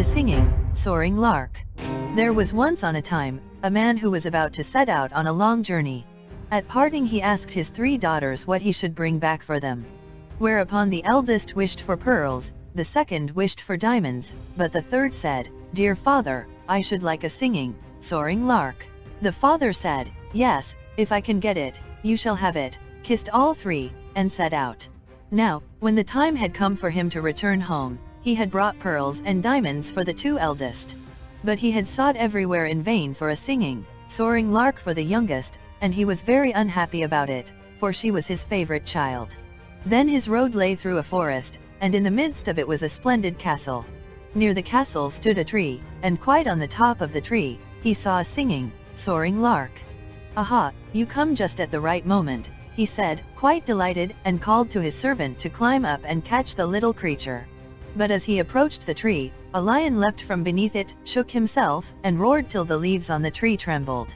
Singing, Soaring Lark. There was once on a time, a man who was about to set out on a long journey. At parting he asked his 3 daughters what he should bring back for them. Whereupon the eldest wished for pearls, the second wished for diamonds, but the third said, "Dear father, I should like a singing, soaring lark." The father said, "Yes, if I can get it, you shall have it," kissed all 3, and set out. Now, when the time had come for him to return home, he had brought pearls and diamonds for the 2 eldest. But he had sought everywhere in vain for a singing, soaring lark for the youngest, and he was very unhappy about it, for she was his favorite child. Then his road lay through a forest, and in the midst of it was a splendid castle. Near the castle stood a tree, and quite on the top of the tree, he saw a singing, soaring lark. "Aha, you come just at the right moment," he said, quite delighted, and called to his servant to climb up and catch the little creature. But as he approached the tree, a lion leapt from beneath it, shook himself, and roared till the leaves on the tree trembled.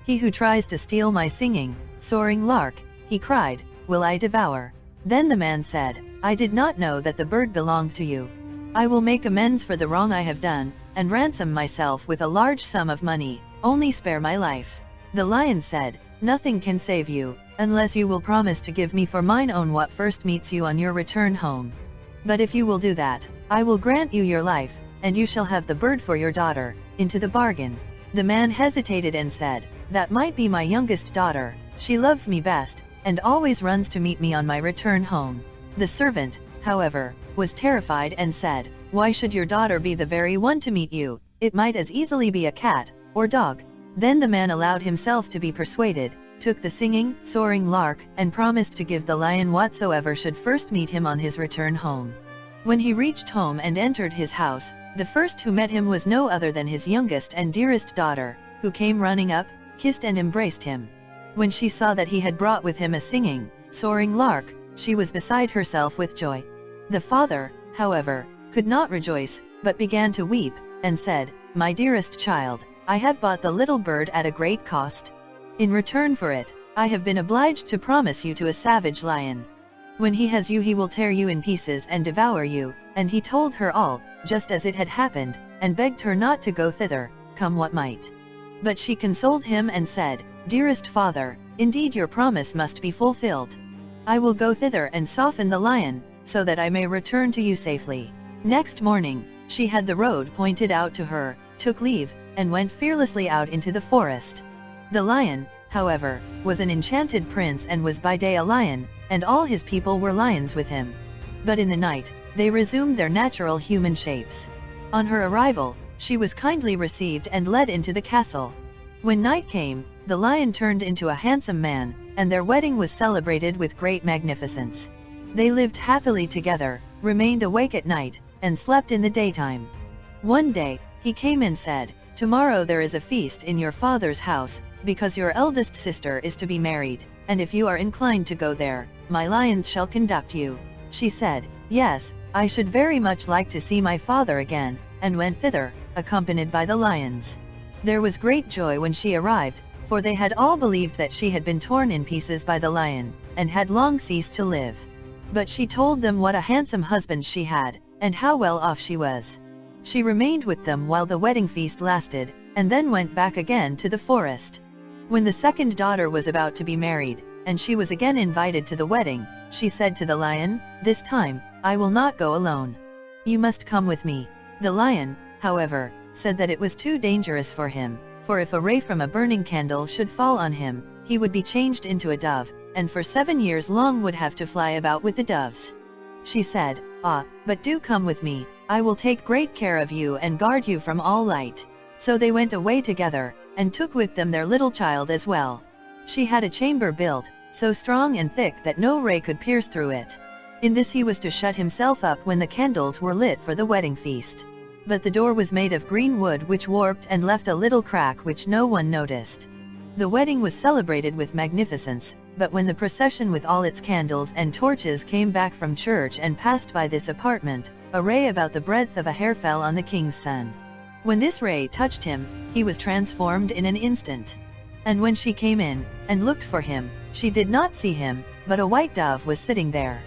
"He who tries to steal my singing, soaring lark," he cried, "will I devour." Then the man said, "I did not know that the bird belonged to you. I will make amends for the wrong I have done, and ransom myself with a large sum of money, only spare my life." The lion said, "Nothing can save you, unless you will promise to give me for mine own what first meets you on your return home. But if you will do that, I will grant you your life, and you shall have the bird for your daughter, into the bargain." The man hesitated and said, "That might be my youngest daughter, she loves me best, and always runs to meet me on my return home." The servant, however, was terrified and said, "Why should your daughter be the very one to meet you? It might as easily be a cat, or dog." Then the man allowed himself to be persuaded, took the singing, soaring lark, and promised to give the lion whatsoever should first meet him on his return home. When he reached home and entered his house, the first who met him was no other than his youngest and dearest daughter, who came running up, kissed and embraced him. When she saw that he had brought with him a singing, soaring lark, she was beside herself with joy. The father, however, could not rejoice, but began to weep, and said, "My dearest child, I have bought the little bird at a great cost. In return for it, I have been obliged to promise you to a savage lion. When he has you he will tear you in pieces and devour you." And he told her all, just as it had happened, and begged her not to go thither, come what might. But she consoled him and said, "Dearest father, indeed your promise must be fulfilled. I will go thither and soften the lion, so that I may return to you safely." Next morning, she had the road pointed out to her, took leave, and went fearlessly out into the forest. The lion, however, was an enchanted prince and was by day a lion, and all his people were lions with him. But in the night, they resumed their natural human shapes. On her arrival, she was kindly received and led into the castle. When night came, the lion turned into a handsome man, and their wedding was celebrated with great magnificence. They lived happily together, remained awake at night, and slept in the daytime. One day, he came and said, "Tomorrow there is a feast in your father's house, because your eldest sister is to be married, and if you are inclined to go there, my lions shall conduct you." She said, "Yes, I should very much like to see my father again," and went thither, accompanied by the lions. There was great joy when she arrived, for they had all believed that she had been torn in pieces by the lion, and had long ceased to live. But she told them what a handsome husband she had, and how well off she was. She remained with them while the wedding feast lasted, and then went back again to the forest. When the second daughter was about to be married, and she was again invited to the wedding, she said to the lion, "This time, I will not go alone. You must come with me." The lion, however, said that it was too dangerous for him, for if a ray from a burning candle should fall on him, he would be changed into a dove, and for 7 years long would have to fly about with the doves. She said, "Ah, but do come with me, I will take great care of you and guard you from all light." So they went away together, and took with them their little child as well. She had a chamber built, so strong and thick that no ray could pierce through it. In this he was to shut himself up when the candles were lit for the wedding feast. But the door was made of green wood which warped and left a little crack which no one noticed. The wedding was celebrated with magnificence, but when the procession with all its candles and torches came back from church and passed by this apartment, a ray about the breadth of a hair fell on the king's son. When this ray touched him, he was transformed in an instant. And when she came in, and looked for him, she did not see him, but a white dove was sitting there.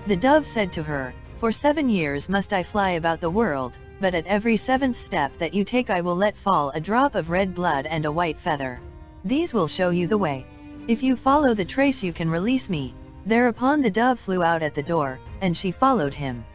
The dove said to her, "For 7 years must I fly about the world, but at every 7th step that you take I will let fall a drop of red blood and a white feather. These will show you the way. If you follow the trace you can release me." Thereupon the dove flew out at the door, and she followed him.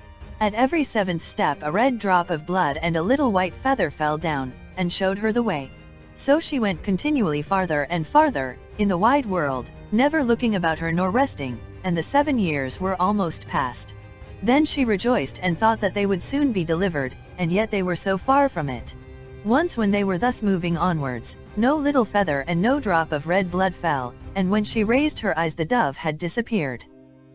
At every 7th step a red drop of blood and a little white feather fell down, and showed her the way. So she went continually farther and farther, in the wide world, never looking about her nor resting, and the 7 years were almost past. Then she rejoiced and thought that they would soon be delivered, and yet they were so far from it. Once when they were thus moving onwards, no little feather and no drop of red blood fell, and when she raised her eyes the dove had disappeared.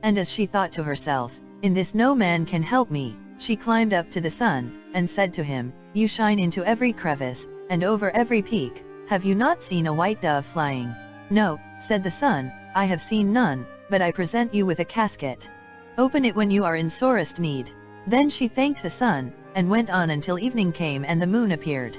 And as she thought to herself, "In this no man can help me," she climbed up to the sun, and said to him, "You shine into every crevice, and over every peak. Have you not seen a white dove flying?" "No," said the sun, "I have seen none, but I present you with a casket. Open it when you are in sorest need." Then she thanked the sun, and went on until evening came and the moon appeared.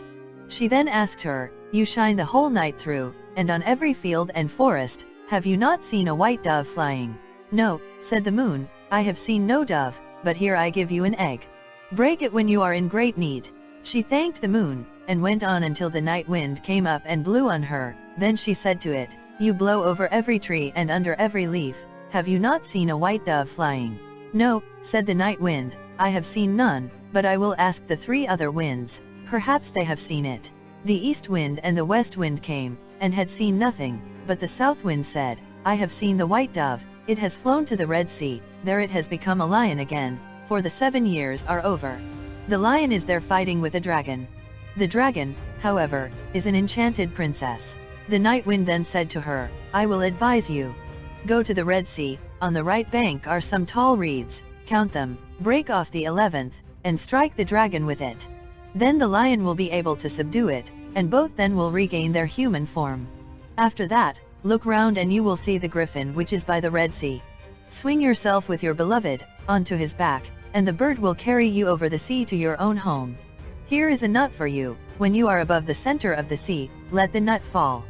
She then asked her, "You shine the whole night through, and on every field and forest, have you not seen a white dove flying?" "No," said the moon, "I have seen no dove, but here I give you an egg. Break it when you are in great need." She thanked the moon, and went on until the night wind came up and blew on her. Then she said to it, "You blow over every tree and under every leaf. Have you not seen a white dove flying?" "No," said the night wind, "I have seen none, but I will ask the 3 other winds. Perhaps they have seen it." The east wind and the west wind came, and had seen nothing, but the south wind said, "I have seen the white dove. It has flown to the Red Sea, there it has become a lion again, for the 7 years are over. The lion is there fighting with a dragon. The dragon, however, is an enchanted princess." The night wind then said to her, "I will advise you. Go to the Red Sea, on the right bank are some tall reeds, count them, break off the 11th, and strike the dragon with it. Then the lion will be able to subdue it, and both then will regain their human form. After that, look round and you will see the griffin which is by the Red Sea. Swing yourself with your beloved, onto his back, and the bird will carry you over the sea to your own home. Here is a nut for you. When you are above the center of the sea, let the nut fall.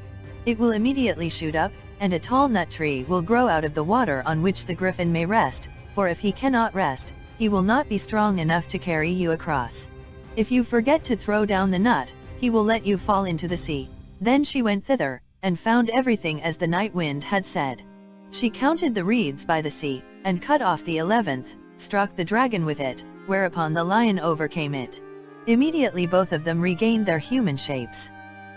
It will immediately shoot up, and a tall nut tree will grow out of the water on which the griffin may rest, for if he cannot rest, he will not be strong enough to carry you across. If you forget to throw down the nut, he will let you fall into the sea." Then she went thither, and found everything as the night wind had said. She counted the reeds by the sea, and cut off the 11th, struck the dragon with it, whereupon the lion overcame it. Immediately both of them regained their human shapes.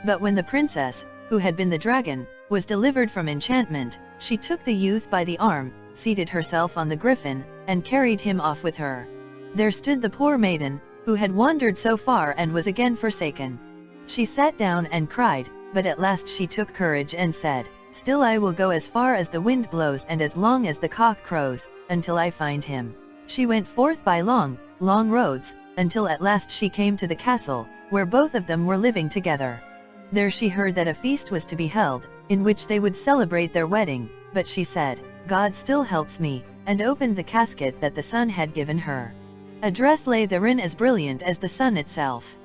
But when the princess, who had been the dragon, was delivered from enchantment, she took the youth by the arm, seated herself on the griffin, and carried him off with her. There stood the poor maiden, who had wandered so far and was again forsaken. She sat down and cried, but at last she took courage and said, "Still I will go as far as the wind blows and as long as the cock crows, until I find him." She went forth by long, long roads, until at last she came to the castle, where both of them were living together. There she heard that a feast was to be held, in which they would celebrate their wedding, but she said, "God still helps me," and opened the casket that the sun had given her. A dress lay therein as brilliant as the sun itself.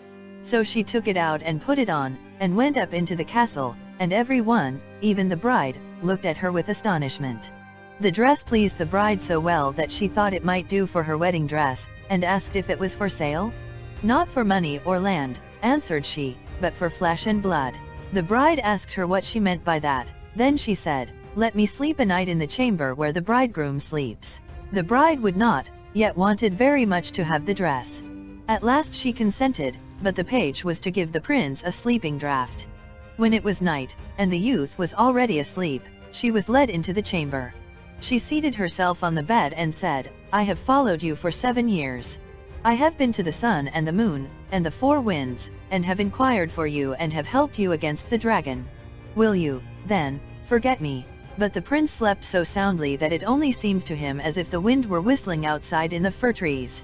So she took it out and put it on, and went up into the castle, and every one, even the bride, looked at her with astonishment. The dress pleased the bride so well that she thought it might do for her wedding dress, and asked if it was for sale. "Not for money or land," answered she, "but for flesh and blood." The bride asked her what she meant by that. Then she said, "Let me sleep a night in the chamber where the bridegroom sleeps." The bride would not, yet wanted very much to have the dress. At last she consented, but the page was to give the prince a sleeping draught. When it was night, and the youth was already asleep, she was led into the chamber. She seated herself on the bed and said, "I have followed you for 7 years. I have been to the sun and the moon, and the 4 winds, and have inquired for you and have helped you against the dragon. Will you, then, forget me?" But the prince slept so soundly that it only seemed to him as if the wind were whistling outside in the fir trees.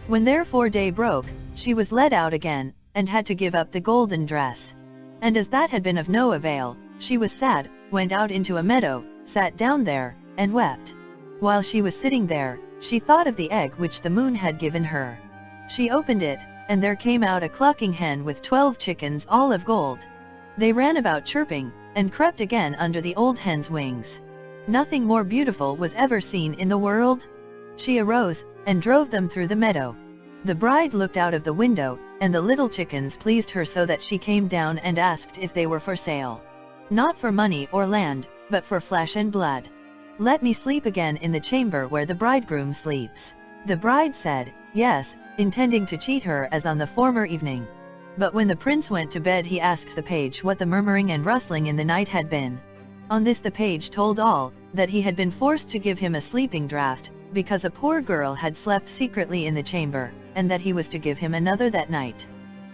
When therefore day broke, she was led out again, and had to give up the golden dress. And as that had been of no avail, she was sad, went out into a meadow, sat down there, and wept. While she was sitting there, she thought of the egg which the moon had given her. She opened it, and there came out a clucking hen with 12 chickens all of gold. They ran about chirping, and crept again under the old hen's wings. Nothing more beautiful was ever seen in the world. She arose, and drove them through the meadow. The bride looked out of the window, and the little chickens pleased her so that she came down and asked if they were for sale. Not for money or land, but for flesh and blood. Let me sleep again in the chamber where the bridegroom sleeps. The bride said, yes, intending to cheat her as on the former evening. But when the prince went to bed he asked the page what the murmuring and rustling in the night had been. On this the page told all, that he had been forced to give him a sleeping draught, because a poor girl had slept secretly in the chamber, and that he was to give him another that night.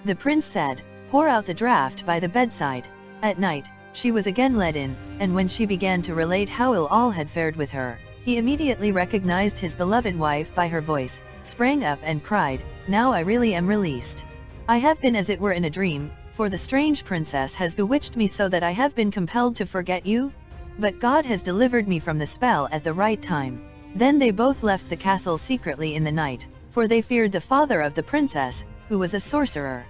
The prince said, pour out the draught by the bedside. At night, she was again led in, and when she began to relate how ill all had fared with her, he immediately recognized his beloved wife by her voice, sprang up and cried, now I really am released. I have been as it were in a dream, for the strange princess has bewitched me so that I have been compelled to forget you. But God has delivered me from the spell at the right time. Then they both left the castle secretly in the night, for they feared the father of the princess, who was a sorcerer.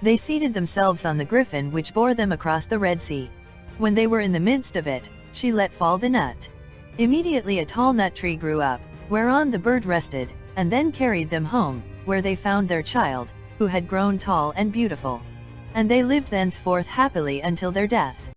They seated themselves on the griffin which bore them across the Red Sea. When they were in the midst of it, she let fall the nut. Immediately a tall nut tree grew up, whereon the bird rested, and then carried them home, where they found their child, who had grown tall and beautiful. And they lived thenceforth happily until their death.